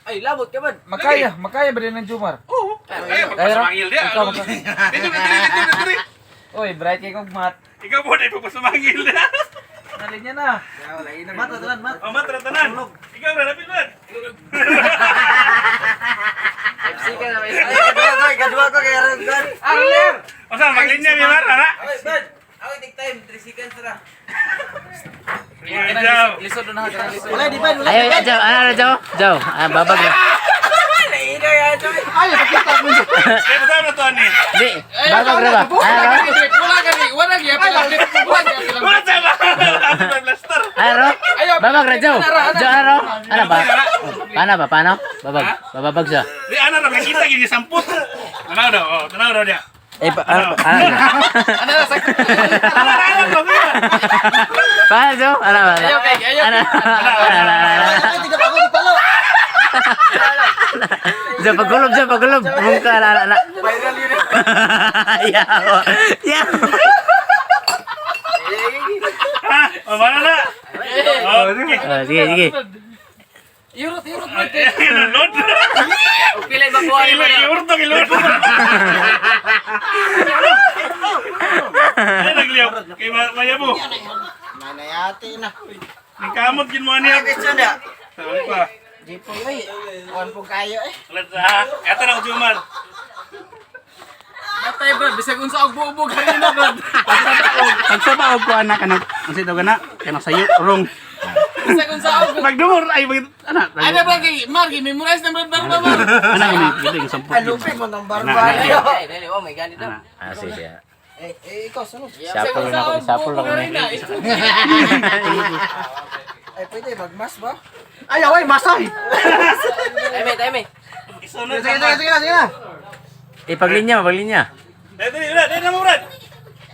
Ay, labot ka ba? Makaya ba din ng Jumar? Oo. Ay, magpasamangil dia. Dito. Oy, bright kay kog mat. Ikaw po na ipapasumangil dia. Dali niya na. Mat, tanan, mat. O, matratanan. Ikaw na, lapit man. FC ka na. Ay, kadua ko kaya rin. Arler. O, saan, maglinya niya, Mar, ha? Ay, bad. Ako, take time. 3 seconds na. Lisod na ha, lisod. Wala, di ba? Ayo, Jow. Ano na, Jow? Jow, babag na. Naina yan, Joy. Ay, pakita mo. Kaya ba tayo na to, ani? Di, babag na ba? Wala gyud pala. Wala tayo ba? Blaster. Ano? Babag na, Jow. Jow, ano? Ano ba? Paano? Babag siya. Di, ano na, makita gini samput. Tanaw daw dia. Ano? Ano na, Paano, Jow? Ano ba? Ayo. Ano? Tidak ako di palo. Jow, pagkulob. Mungka, ala. Viral yun. Yaw. Ha? O, mana na? O, Sige. Yurot. Load. Pilay ba buhay mo na? Ilurot. Ay, nagliyaw. Kay Maya mo. Manayati na. Nagkamot gin mo niya. Question na. Sabi pa. Di po ay. Kuhan po kayo eh. Eto na ko Jumar. Matay bro, bisag unsa og buubog kanina bro. Pagsaba og ko anak kanang unsa daw kana kanang sayo rong. Bisag unsa og. Magdumor ay anak. Ano ba kay Margi memorize na bro ba? Anak ni gid yung samput. Alupin mo ng barba. Ay, dali, oh my God, ito. Sige. Ikaw, sunod. Sapol na ako. Sapol lang na. Ay, pwede, magmas ba? Ay, away masay. Time. Isunod. Sige na. Paglinya. Dali na mo Brad.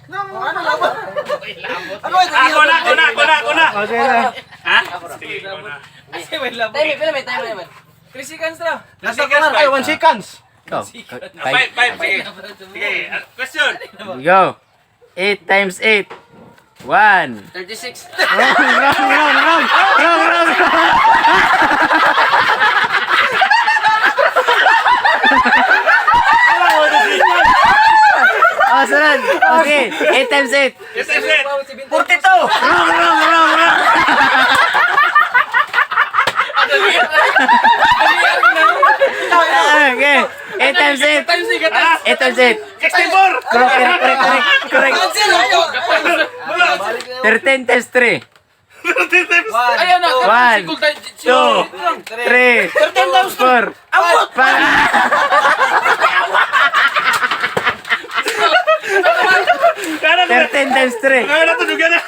Ano labot? Ano ito? Ako na. Okay na. Ha? Sige, ako na. Time naman. 3 seconds na. Nasa ka na kayo, 1 seconds. Go. Five. Sige. Question. Go. 8 times 8. 1. 36. Wrong. Oh, sunod. Okay. 8 times 8. Yes, yes, yes. 42. Wrong. Okay. 8 times 8. 8 times 8. 64. Correct. 13 times 3. Ayun na. 1, 2, 3, 4, 13 times 3. Ano na to dugan na?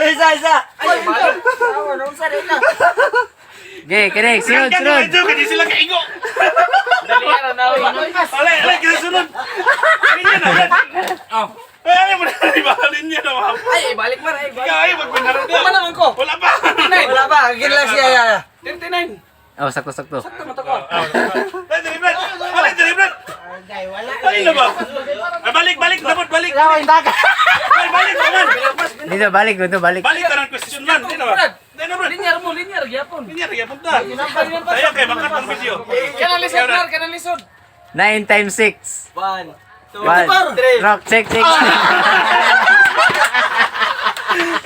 Isa. Ay, balik. Awan, ang sarili na. Okay, correct. Sunod. Medyo kadi sila kaigo. Alay, kita sunod. Linya na. Oh. Ay, mo na ibalin niya na mga. Ay, balik man. Ay, balik. Ay, magpinaro dia. Ano naman ko? Wala pa. Wala ba? Agin lang siya. 39. Oh, sakto. Ay, dali Brad. Ay, wala. Ay, na ba? Ay, balik. Dapat balik. Ay, balik naman. Dito, balik. Balik ka ng question man. Di na ba? Di na, Brad. Linear gyapon. Linya, punta. Ayo, kay bakat ng video. Kanang lisod. 9 times 6. 1, 2, 1. Rock, check.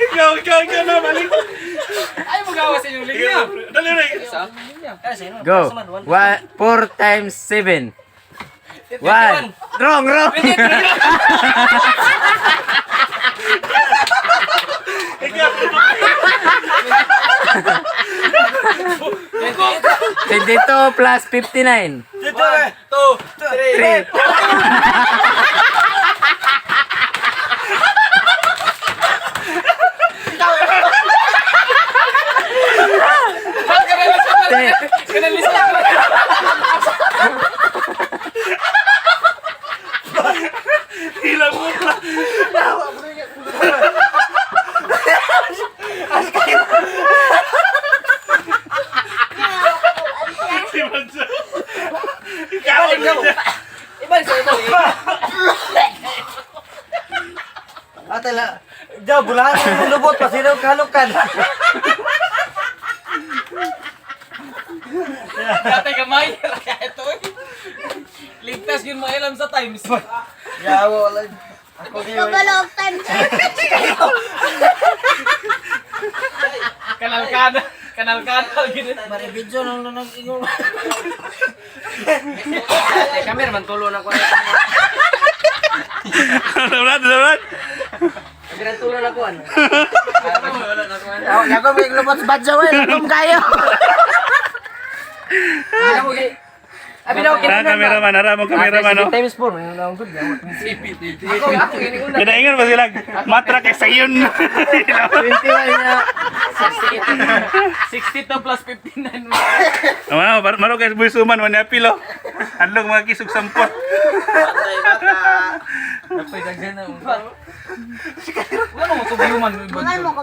Ikaw na, balik. Ay, magawa sa inyong linya. Dali, Ray. Go. 4 times 7. 1. Wrong. 22 plus 59. 1, 2, 3. 3. Kanang lisod. Hilang mo pa. Si Mansa. Ikaw na. Ibalik sa ito. daw, bulahan yung lubot, pasiraw kalukan. Dati kamay. Kaya ito eh. Ligtas yun mailam sa times. Yawo lang. Ako Tagalog time, sir. Kanal-kanal. Kanal-kanal. Maribidyo nang nanag-ingong. Kami naman tulo na ko. Dapat. Kami naman tulo na ko. Ako may lubot sa badyaw eh. Lakom kayo. Abi daw Kameraman, harap mo kameraman, no? Times 4. May nalang good. Ako gini ko na. Kinaingan ba sila? Matra kay sayon. 21 na. 62 plus 59. Maro kay buisuman man apilo. Adlong mga kisog sampot. Patay bata. Napay daghan na. Wala mo to man. Mga mo